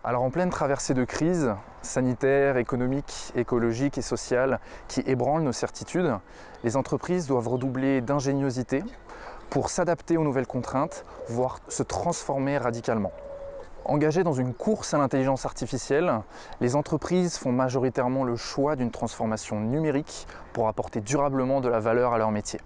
Alors en pleine traversée de crises sanitaires, économiques, écologiques et sociales qui ébranlent nos certitudes, les entreprises doivent redoubler d'ingéniosité pour s'adapter aux nouvelles contraintes, voire se transformer radicalement. Engagées dans une course à l'intelligence artificielle, les entreprises font majoritairement le choix d'une transformation numérique pour apporter durablement de la valeur à leur métier.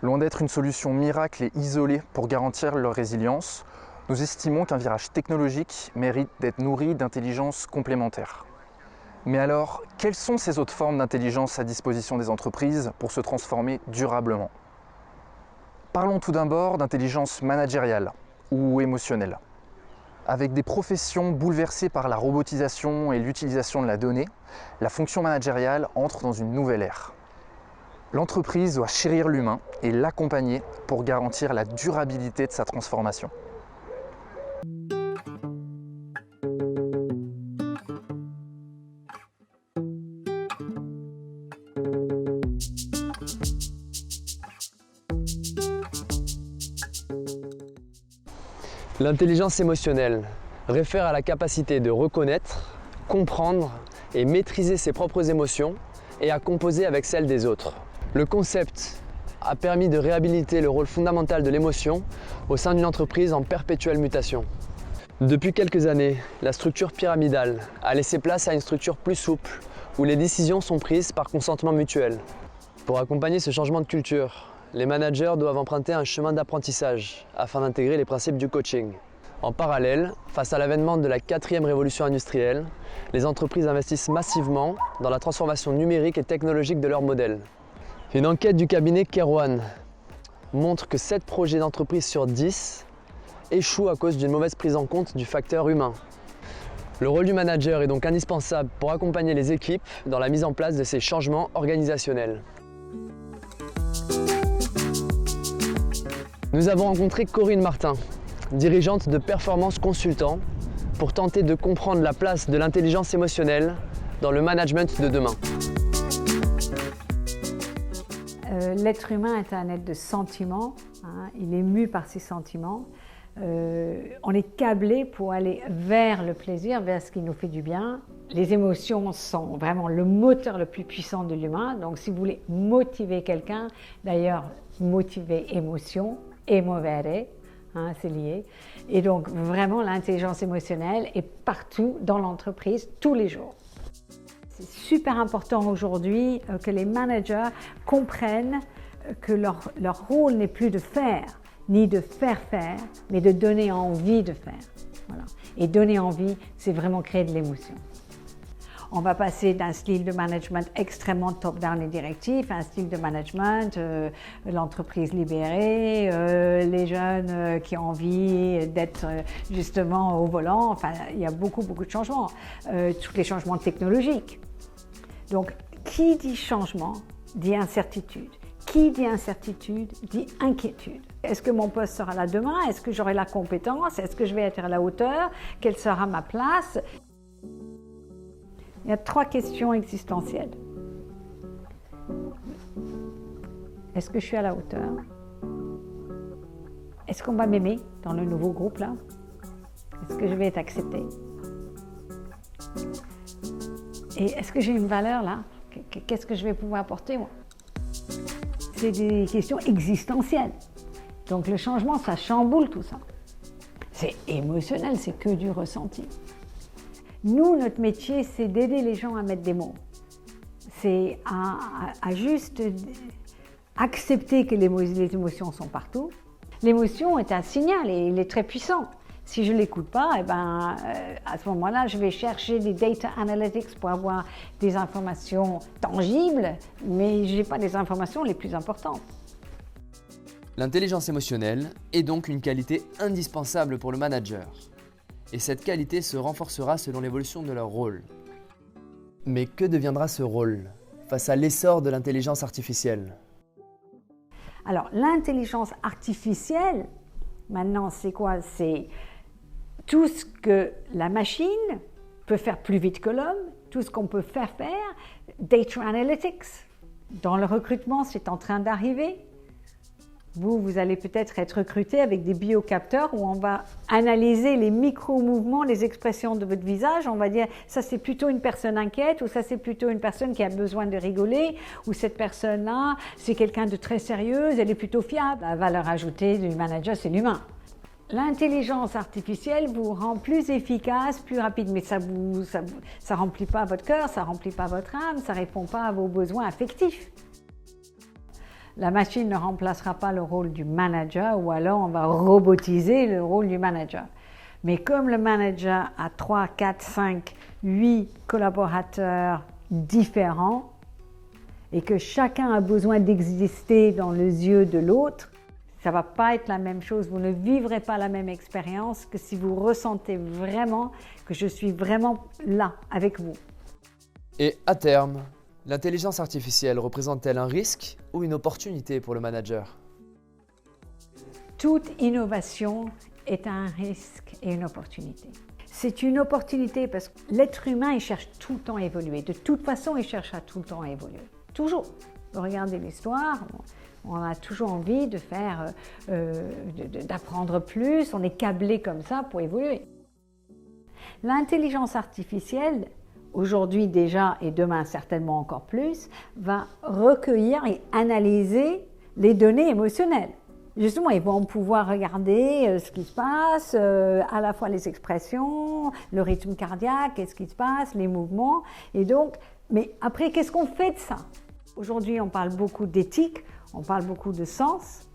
Loin d'être une solution miracle et isolée pour garantir leur résilience, nous estimons qu'un virage technologique mérite d'être nourri d'intelligence complémentaire. Mais alors, quelles sont ces autres formes d'intelligence à disposition des entreprises pour se transformer durablement? Parlons tout d'abord d'intelligence managériale ou émotionnelle. Avec des professions bouleversées par la robotisation et l'utilisation de la donnée, la fonction managériale entre dans une nouvelle ère. L'entreprise doit chérir l'humain et l'accompagner pour garantir la durabilité de sa transformation. L'intelligence émotionnelle réfère à la capacité de reconnaître, comprendre et maîtriser ses propres émotions et à composer avec celles des autres. Le concept a permis de réhabiliter le rôle fondamental de l'émotion au sein d'une entreprise en perpétuelle mutation. Depuis quelques années, la structure pyramidale a laissé place à une structure plus souple où les décisions sont prises par consentement mutuel. Pour accompagner ce changement de culture, les managers doivent emprunter un chemin d'apprentissage afin d'intégrer les principes du coaching. En parallèle, face à l'avènement de la 4e révolution industrielle, les entreprises investissent massivement dans la transformation numérique et technologique de leur modèle. Une enquête du cabinet Kerouan montre que 7 projets d'entreprise sur 10 échouent à cause d'une mauvaise prise en compte du facteur humain. Le rôle du manager est donc indispensable pour accompagner les équipes dans la mise en place de ces changements organisationnels. Nous avons rencontré Corinne Martin, dirigeante de Performance Consultant, pour tenter de comprendre la place de l'intelligence émotionnelle dans le management de demain. L'être humain est un être de sentiments, il est mu par ses sentiments. On est câblé pour aller vers le plaisir, vers ce qui nous fait du bien. Les émotions sont vraiment le moteur le plus puissant de l'humain. Donc si vous voulez motiver quelqu'un, d'ailleurs motiver émotion, emovere, c'est lié. Et donc vraiment l'intelligence émotionnelle est partout dans l'entreprise, tous les jours. C'est super important aujourd'hui que les managers comprennent que leur rôle n'est plus de faire, ni de faire, mais de donner envie de faire. Voilà. Et donner envie, c'est vraiment créer de l'émotion. On va passer d'un style de management extrêmement top-down et directif à un style de management, l'entreprise libérée, les jeunes qui ont envie d'être justement au volant. Enfin, il y a beaucoup de changements, tous les changements technologiques. Donc, qui dit changement dit incertitude. Qui dit incertitude dit inquiétude. Est-ce que mon poste sera là demain? Est-ce que j'aurai la compétence? Est-ce que je vais être à la hauteur? Quelle sera ma place? Il y a 3 questions existentielles. Est-ce que je suis à la hauteur? Est-ce qu'on va m'aimer dans le nouveau groupe là? Est-ce que je vais être acceptée? Et est-ce que j'ai une valeur là? Qu'est-ce que je vais pouvoir apporter moi? C'est des questions existentielles. Donc le changement, ça chamboule tout ça. C'est émotionnel, c'est que du ressenti. Nous, notre métier, c'est d'aider les gens à mettre des mots. C'est à juste accepter que les émotions sont partout. L'émotion est un signal et il est très puissant. Si je ne l'écoute pas, à ce moment-là, je vais chercher des data analytics pour avoir des informations tangibles, mais je n'ai pas les informations les plus importantes. L'intelligence émotionnelle est donc une qualité indispensable pour le manager. Et cette qualité se renforcera selon l'évolution de leur rôle. Mais que deviendra ce rôle face à l'essor de l'intelligence artificielle? Alors, l'intelligence artificielle, maintenant, c'est quoi? C'est tout ce que la machine peut faire plus vite que l'homme, tout ce qu'on peut faire, data analytics. Dans le recrutement, c'est en train d'arriver. Vous allez peut-être être recruté avec des biocapteurs où on va analyser les micro-mouvements, les expressions de votre visage. On va dire, ça c'est plutôt une personne inquiète, ou ça c'est plutôt une personne qui a besoin de rigoler, ou cette personne-là, c'est quelqu'un de très sérieuse, elle est plutôt fiable. La valeur ajoutée du manager, c'est l'humain. L'intelligence artificielle vous rend plus efficace, plus rapide, mais ça remplit pas votre cœur, ça remplit pas votre âme, ça répond pas à vos besoins affectifs. La machine ne remplacera pas le rôle du manager, ou alors on va robotiser le rôle du manager. Mais comme le manager a 3, 4, 5, 8 collaborateurs différents et que chacun a besoin d'exister dans les yeux de l'autre, ça ne va pas être la même chose, vous ne vivrez pas la même expérience que si vous ressentez vraiment que je suis vraiment là avec vous. Et à terme, l'intelligence artificielle représente-t-elle un risque ou une opportunité pour le manager? Toute innovation est un risque et une opportunité. C'est une opportunité parce que l'être humain, il cherche tout le temps à évoluer. De toute façon, il cherche à tout le temps à évoluer. Toujours. Regardez l'histoire, on a toujours envie de faire, d'apprendre plus, on est câblé comme ça pour évoluer. L'intelligence artificielle, aujourd'hui déjà et demain certainement encore plus, va recueillir et analyser les données émotionnelles. Justement, ils vont pouvoir regarder ce qui se passe, à la fois les expressions, le rythme cardiaque, qu'est-ce qui se passe, les mouvements. Et donc, mais après, qu'est-ce qu'on fait de ça? Aujourd'hui, on parle beaucoup d'éthique, on parle beaucoup de sens.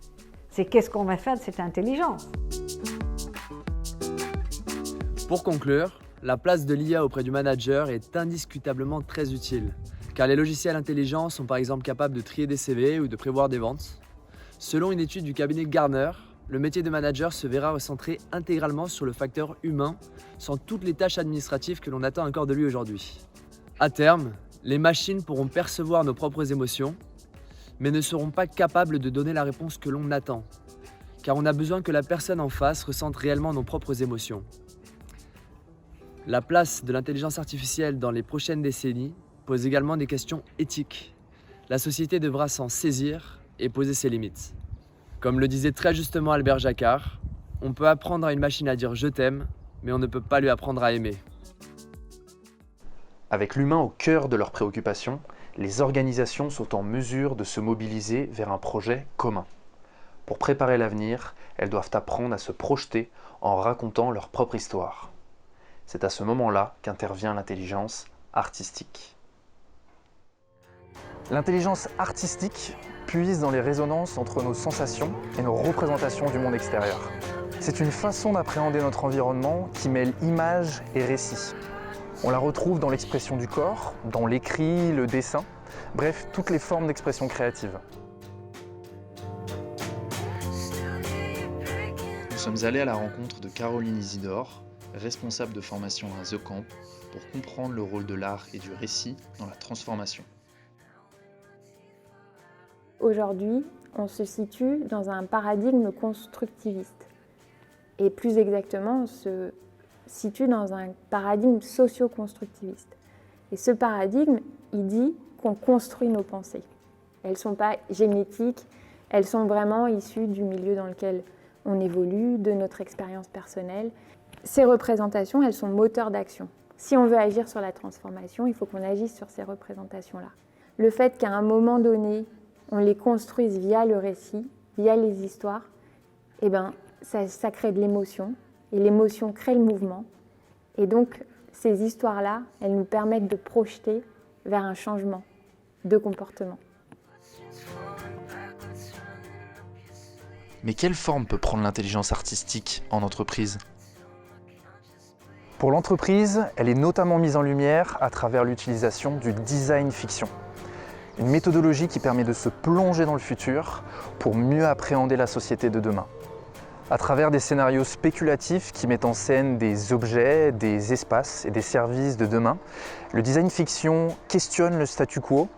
C'est qu'est-ce qu'on va faire de cette intelligence? Pour conclure, la place de l'IA auprès du manager est indiscutablement très utile, car les logiciels intelligents sont par exemple capables de trier des CV ou de prévoir des ventes. Selon une étude du cabinet Gartner, le métier de manager se verra recentré intégralement sur le facteur humain, sans toutes les tâches administratives que l'on attend encore de lui aujourd'hui. À terme, les machines pourront percevoir nos propres émotions, mais ne seront pas capables de donner la réponse que l'on attend, car on a besoin que la personne en face ressente réellement nos propres émotions. La place de l'intelligence artificielle dans les prochaines décennies pose également des questions éthiques. La société devra s'en saisir et poser ses limites. Comme le disait très justement Albert Jacquard, on peut apprendre à une machine à dire « je t'aime », mais on ne peut pas lui apprendre à aimer. Avec l'humain au cœur de leurs préoccupations, les organisations sont en mesure de se mobiliser vers un projet commun. Pour préparer l'avenir, elles doivent apprendre à se projeter en racontant leur propre histoire. C'est à ce moment-là qu'intervient l'intelligence artistique. L'intelligence artistique puise dans les résonances entre nos sensations et nos représentations du monde extérieur. C'est une façon d'appréhender notre environnement qui mêle images et récits. On la retrouve dans l'expression du corps, dans l'écrit, le dessin, bref, toutes les formes d'expression créative. Nous sommes allés à la rencontre de Caroline Isidore, responsable de formation à The Camp, pour comprendre le rôle de l'art et du récit dans la transformation. Aujourd'hui, on se situe dans un paradigme constructiviste. Et plus exactement, on se situe dans un paradigme socio-constructiviste. Et ce paradigme, il dit qu'on construit nos pensées. Elles ne sont pas génétiques, elles sont vraiment issues du milieu dans lequel on évolue, de notre expérience personnelle. Ces représentations, elles sont moteurs d'action. Si on veut agir sur la transformation, il faut qu'on agisse sur ces représentations-là. Le fait qu'à un moment donné, on les construise via le récit, via les histoires, eh ben, ça crée de l'émotion. Et l'émotion crée le mouvement. Et donc, ces histoires-là, elles nous permettent de projeter vers un changement de comportement. Mais quelle forme peut prendre l'intelligence artistique en entreprise ? Pour l'entreprise, elle est notamment mise en lumière à travers l'utilisation du design fiction. Une méthodologie qui permet de se plonger dans le futur pour mieux appréhender la société de demain. À travers des scénarios spéculatifs qui mettent en scène des objets, des espaces et des services de demain, le design fiction questionne le statu quo,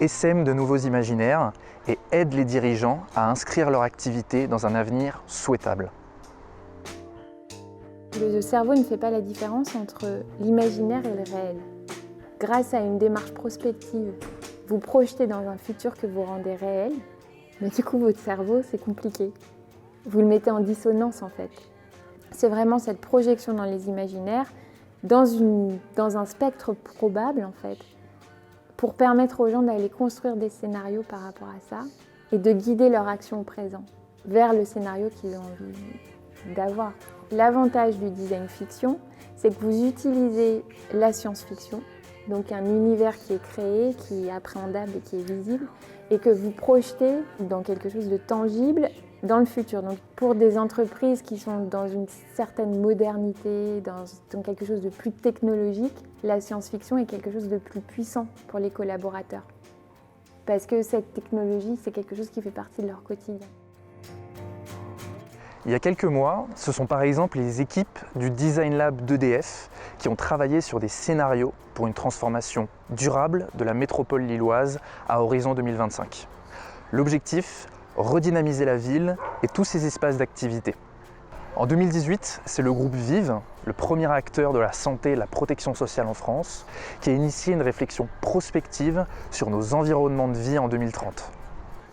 essaime de nouveaux imaginaires et aide les dirigeants à inscrire leur activité dans un avenir souhaitable. Le cerveau ne fait pas la différence entre l'imaginaire et le réel. Grâce à une démarche prospective, vous projetez dans un futur que vous rendez réel, Mais du coup, votre cerveau, c'est compliqué. Vous le mettez en dissonance, en fait. C'est vraiment cette projection dans les imaginaires, dans un spectre probable, en fait, pour permettre aux gens d'aller construire des scénarios par rapport à ça et de guider leur action au présent vers le scénario qu'ils ont envie d'avoir. L'avantage du design fiction, c'est que vous utilisez la science-fiction, donc un univers qui est créé, qui est appréhendable et qui est visible, et que vous projetez dans quelque chose de tangible dans le futur. Donc pour des entreprises qui sont dans une certaine modernité, dans quelque chose de plus technologique, la science-fiction est quelque chose de plus puissant pour les collaborateurs. Parce que cette technologie, c'est quelque chose qui fait partie de leur quotidien. Il y a quelques mois, ce sont par exemple les équipes du Design Lab d'EDF qui ont travaillé sur des scénarios pour une transformation durable de la métropole lilloise à horizon 2025. L'objectif, redynamiser la ville et tous ses espaces d'activité. En 2018, c'est le groupe Vive, le premier acteur de la santé et la protection sociale en France, qui a initié une réflexion prospective sur nos environnements de vie en 2030.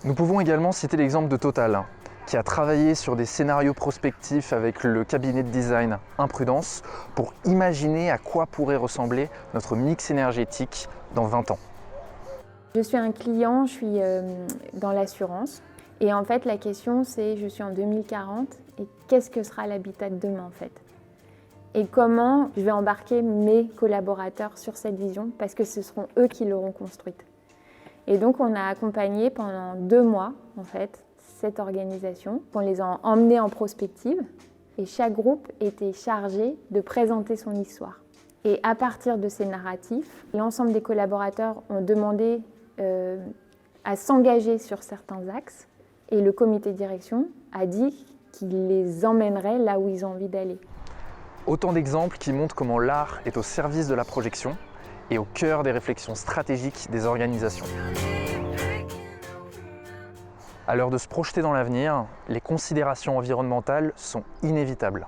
Nous pouvons également citer l'exemple de Total, qui a travaillé sur des scénarios prospectifs avec le cabinet de design Imprudence pour imaginer à quoi pourrait ressembler notre mix énergétique dans 20 ans. Je suis un client, je suis dans l'assurance. Et en fait, la question, c'est je suis en 2040 et qu'est-ce que sera l'habitat de demain en fait? Et comment je vais embarquer mes collaborateurs sur cette vision parce que ce seront eux qui l'auront construite. Et donc, on a accompagné pendant 2 mois en fait cette organisation. On les a emmenés en prospective et chaque groupe était chargé de présenter son histoire. Et à partir de ces narratifs, l'ensemble des collaborateurs ont demandé à s'engager sur certains axes. Et le comité de direction a dit qu'il les emmènerait là où ils ont envie d'aller. Autant d'exemples qui montrent comment l'art est au service de la projection et au cœur des réflexions stratégiques des organisations. À l'heure de se projeter dans l'avenir, les considérations environnementales sont inévitables.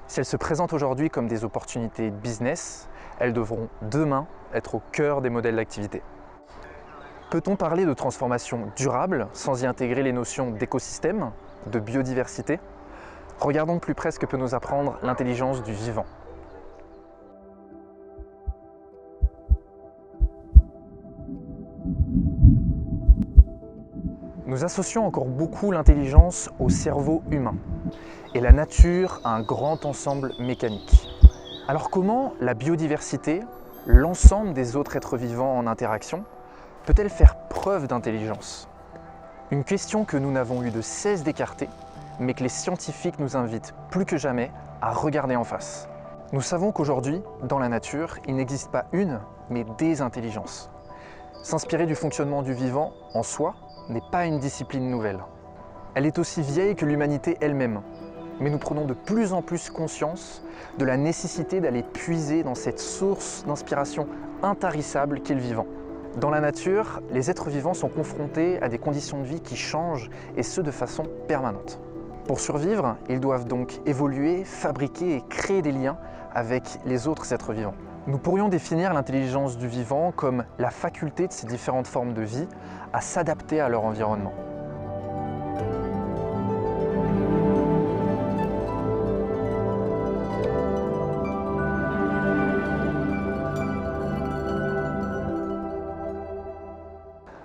Si elles se présentent aujourd'hui comme des opportunités business, elles devront demain être au cœur des modèles d'activité. Peut-on parler de transformation durable sans y intégrer les notions d'écosystème, de biodiversité? Regardons de plus près ce que peut nous apprendre l'intelligence du vivant. Nous associons encore beaucoup l'intelligence au cerveau humain et la nature à un grand ensemble mécanique. Alors comment la biodiversité, l'ensemble des autres êtres vivants en interaction, peut-elle faire preuve d'intelligence? Une question que nous n'avons eu de cesse d'écarter, mais que les scientifiques nous invitent plus que jamais à regarder en face. Nous savons qu'aujourd'hui, dans la nature, il n'existe pas une, mais des intelligences. S'inspirer du fonctionnement du vivant, en soi, n'est pas une discipline nouvelle. Elle est aussi vieille que l'humanité elle-même, mais nous prenons de plus en plus conscience de la nécessité d'aller puiser dans cette source d'inspiration intarissable qu'est le vivant. Dans la nature, les êtres vivants sont confrontés à des conditions de vie qui changent, et ce de façon permanente. Pour survivre, ils doivent donc évoluer, fabriquer et créer des liens avec les autres êtres vivants. Nous pourrions définir l'intelligence du vivant comme la faculté de ces différentes formes de vie à s'adapter à leur environnement.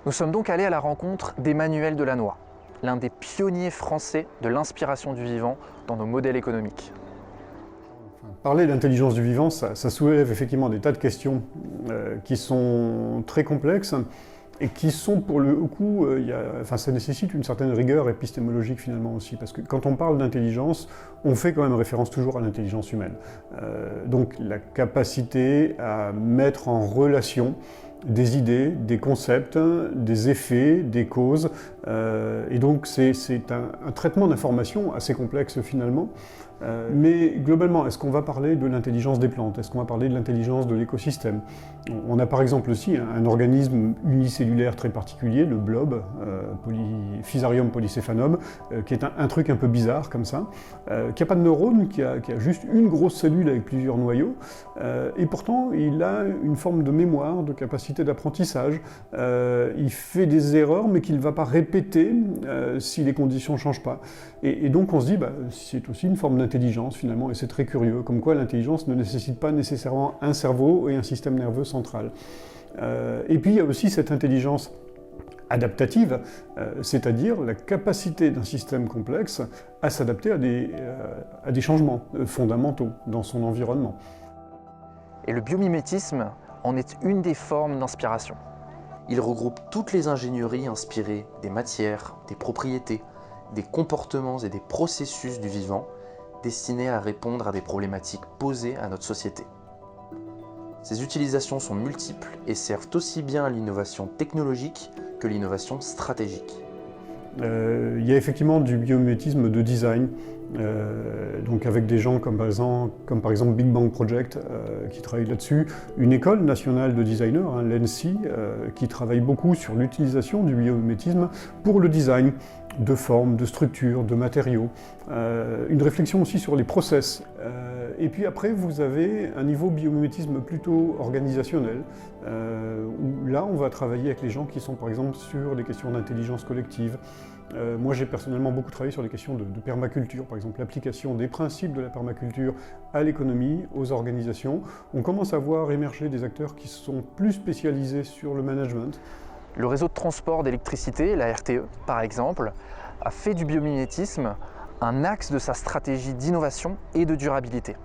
Nous sommes donc allés à la rencontre d'Emmanuel Delannoy, l'un des pionniers français de l'inspiration du vivant dans nos modèles économiques. Parler d'intelligence du vivant, ça soulève effectivement des tas de questions qui sont très complexes et qui sont pour le coup, ça nécessite une certaine rigueur épistémologique finalement aussi, parce que quand on parle d'intelligence, on fait quand même référence toujours à l'intelligence humaine. Donc la capacité à mettre en relation des idées, des concepts, des effets, des causes, et donc c'est un traitement d'information assez complexe finalement, Mais globalement, est-ce qu'on va parler de l'intelligence des plantes? Est-ce qu'on va parler de l'intelligence de l'écosystème? On a par exemple aussi un organisme unicellulaire très particulier, le blob, Fusarium polycéphanum, qui est un truc un peu bizarre comme ça, qui n'a pas de neurones, qui a juste une grosse cellule avec plusieurs noyaux, et pourtant il a une forme de mémoire, de capacité d'apprentissage. Il fait des erreurs, mais qu'il ne va pas répéter si les conditions ne changent pas. Et donc on se dit, c'est aussi une forme d'intelligence finalement, et c'est très curieux, comme quoi l'intelligence ne nécessite pas nécessairement un cerveau et un système nerveux central. Et puis il y a aussi cette intelligence adaptative, c'est-à-dire la capacité d'un système complexe à s'adapter à des changements fondamentaux dans son environnement. Et le biomimétisme en est une des formes d'inspiration. Il regroupe toutes les ingénieries inspirées des matières, des propriétés, des comportements et des processus du vivant destinés à répondre à des problématiques posées à notre société. Ces utilisations sont multiples et servent aussi bien à l'innovation technologique que l'innovation stratégique. Il y a effectivement du biomimétisme de design, donc avec des gens comme par exemple Big Bang Project qui travaille là-dessus, une école nationale de designers, l'ENSI, qui travaille beaucoup sur l'utilisation du biomimétisme pour le design de formes, de structures, de matériaux, une réflexion aussi sur les process. Et puis après, vous avez un niveau biomimétisme plutôt organisationnel, où là, on va travailler avec les gens qui sont par exemple sur des questions d'intelligence collective. Moi, j'ai personnellement beaucoup travaillé sur les questions de permaculture, par exemple l'application des principes de la permaculture à l'économie, aux organisations. On commence à voir émerger des acteurs qui sont plus spécialisés sur le management. Le réseau de transport d'électricité, la RTE par exemple, a fait du biomimétisme un axe de sa stratégie d'innovation et de durabilité.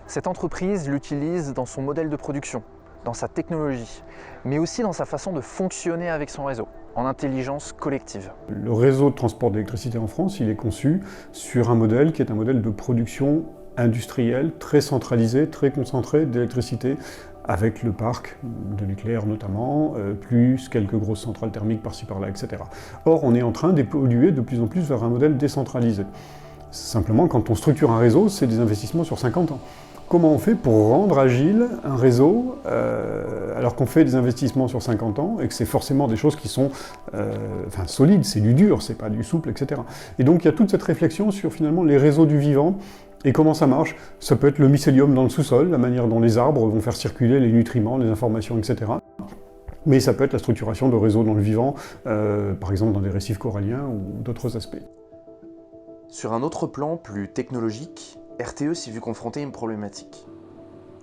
Cette entreprise l'utilise dans son modèle de production, dans sa technologie, mais aussi dans sa façon de fonctionner avec son réseau, en intelligence collective. Le réseau de transport d'électricité en France, il est conçu sur un modèle qui est un modèle de production industrielle, très centralisé, très concentré d'électricité, avec le parc de nucléaire notamment, plus quelques grosses centrales thermiques par-ci par-là, etc. Or, on est en train d'évoluer de plus en plus vers un modèle décentralisé. Simplement, quand on structure un réseau, c'est des investissements sur 50 ans. Comment on fait pour rendre agile un réseau alors qu'on fait des investissements sur 50 ans et que c'est forcément des choses qui sont solides, c'est du dur, c'est pas du souple, etc. Et donc il y a toute cette réflexion sur finalement les réseaux du vivant et comment ça marche. Ça peut être le mycélium dans le sous-sol, la manière dont les arbres vont faire circuler les nutriments, les informations, etc. Mais ça peut être la structuration de réseaux dans le vivant, par exemple dans des récifs coralliens ou d'autres aspects. Sur un autre plan plus technologique, RTE s'est vu confronté à une problématique.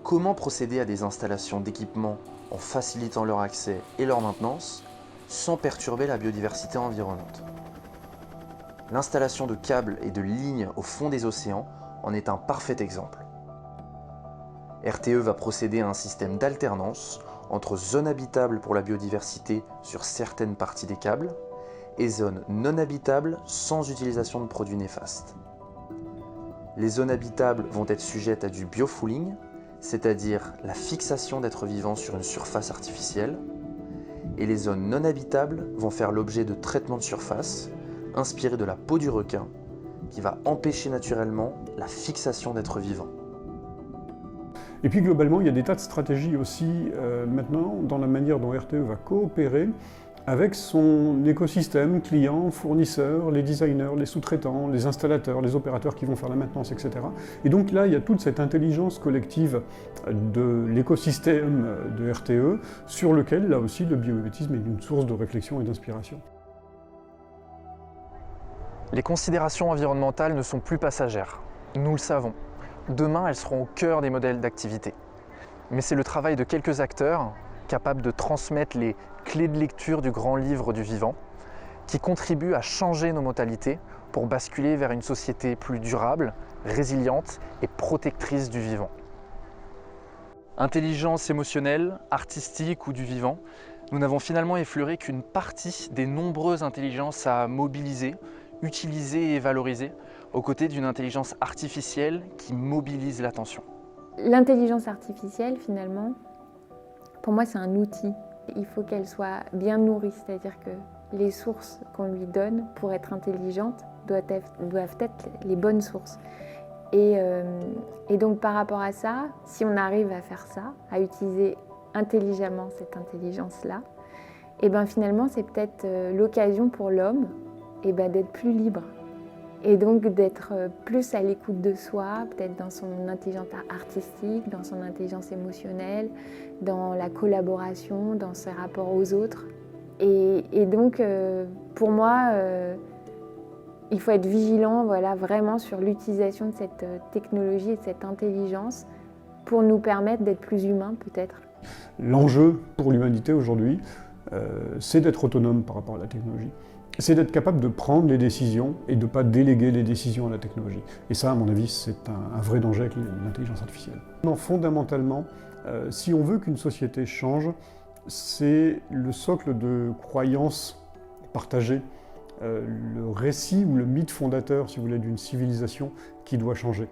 Comment procéder à des installations d'équipements en facilitant leur accès et leur maintenance sans perturber la biodiversité environnante? L'installation de câbles et de lignes au fond des océans en est un parfait exemple. RTE va procéder à un système d'alternance entre zones habitables pour la biodiversité sur certaines parties des câbles et zones non habitables sans utilisation de produits néfastes. Les zones habitables vont être sujettes à du biofouling, c'est-à-dire la fixation d'êtres vivants sur une surface artificielle, et les zones non habitables vont faire l'objet de traitements de surface inspirés de la peau du requin, qui va empêcher naturellement la fixation d'êtres vivants. Et puis globalement, il y a des tas de stratégies aussi maintenant dans la manière dont RTE va coopérer avec son écosystème, clients, fournisseurs, les designers, les sous-traitants, les installateurs, les opérateurs qui vont faire la maintenance, etc. Et donc là, il y a toute cette intelligence collective de l'écosystème de RTE sur lequel, là aussi, le biomimétisme est une source de réflexion et d'inspiration. Les considérations environnementales ne sont plus passagères, nous le savons. Demain, elles seront au cœur des modèles d'activité. Mais c'est le travail de quelques acteurs capables de transmettre les clés de lecture du grand livre du vivant, qui contribuent à changer nos mentalités pour basculer vers une société plus durable, résiliente et protectrice du vivant. Intelligence émotionnelle, artistique ou du vivant, nous n'avons finalement effleuré qu'une partie des nombreuses intelligences à mobiliser, utiliser et valoriser, aux côtés d'une intelligence artificielle qui mobilise l'attention. L'intelligence artificielle, finalement, pour moi, c'est un outil. Il faut qu'elle soit bien nourrie, c'est-à-dire que les sources qu'on lui donne pour être intelligente doivent être les bonnes sources. Et donc par rapport à ça, si on arrive à faire ça, à utiliser intelligemment cette intelligence-là, et ben finalement c'est peut-être l'occasion pour l'homme d'être plus libre. Et donc d'être plus à l'écoute de soi, peut-être dans son intelligence artistique, dans son intelligence émotionnelle, dans la collaboration, dans ses rapports aux autres. Et donc pour moi, il faut être vigilant vraiment sur l'utilisation de cette technologie et de cette intelligence pour nous permettre d'être plus humains peut-être. L'enjeu pour l'humanité aujourd'hui, c'est d'être autonome par rapport à la technologie. C'est d'être capable de prendre les décisions et de ne pas déléguer les décisions à la technologie. Et ça, à mon avis, c'est un vrai danger avec l'intelligence artificielle. Non, fondamentalement, si on veut qu'une société change, c'est le socle de croyances partagées, le récit ou le mythe fondateur, si vous voulez, d'une civilisation qui doit changer.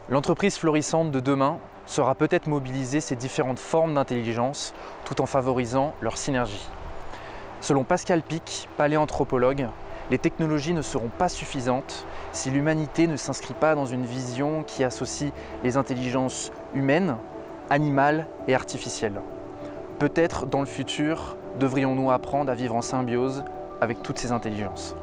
L'entreprise florissante de demain saura peut-être mobiliser ces différentes formes d'intelligence tout en favorisant leur synergie. Selon Pascal Pic, paléanthropologue, les technologies ne seront pas suffisantes si l'humanité ne s'inscrit pas dans une vision qui associe les intelligences humaines, animales et artificielles. Peut-être dans le futur, devrions-nous apprendre à vivre en symbiose avec toutes ces intelligences.